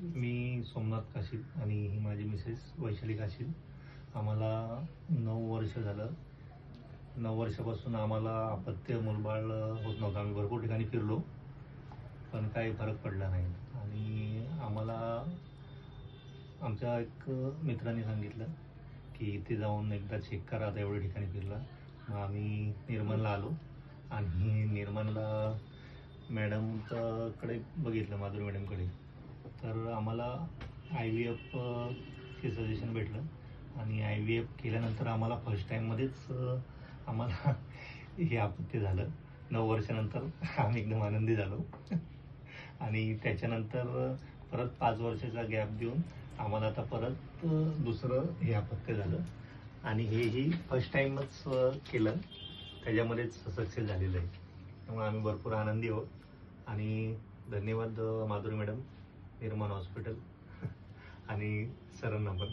मी सोमनाथ काशीद आणि ही माझी मिसेस वैशाली काशीद. आम्हाला 9 वर्ष झालं. 9 वर्षापासून आम्हाला अपत्य मूलबाळ होत नव्हतं. आम्ही भरपूर ठिकाणी फिरलो, पण काही फरक पडला नाही. आणि आम्हाला आमच्या एक मित्राने सांगितलं की इथे जाऊन एकदा चेक करा, आता एवढ्या ठिकाणी फिरला. मग आम्ही निर्मलला आलो आणि निर्मलला मॅडमकडे बघितलं, माधुरी मॅडमकडे. तर आम्हाला IVF चे सजेशन भेटलं आणि IVF केल्यानंतर आम्हाला फर्स्ट टाईममध्येच आम्हाला हे अपत्य झालं. 9 वर्षानंतर आम्ही एकदम आनंदी झालो. आणि त्याच्यानंतर परत 5 वर्षाचा गॅप देऊन आम्हाला आता परत दुसरं हे अपत्य झालं आणि हेही फर्स्ट टाईमच केलं, त्याच्यामध्येच सक्सेस झालेलं आहे. त्यामुळे आम्ही भरपूर आनंदी आहोत. आणि धन्यवाद माधुरी मॅडम, निर्माण हॉस्पिटल आणि सरांना पण.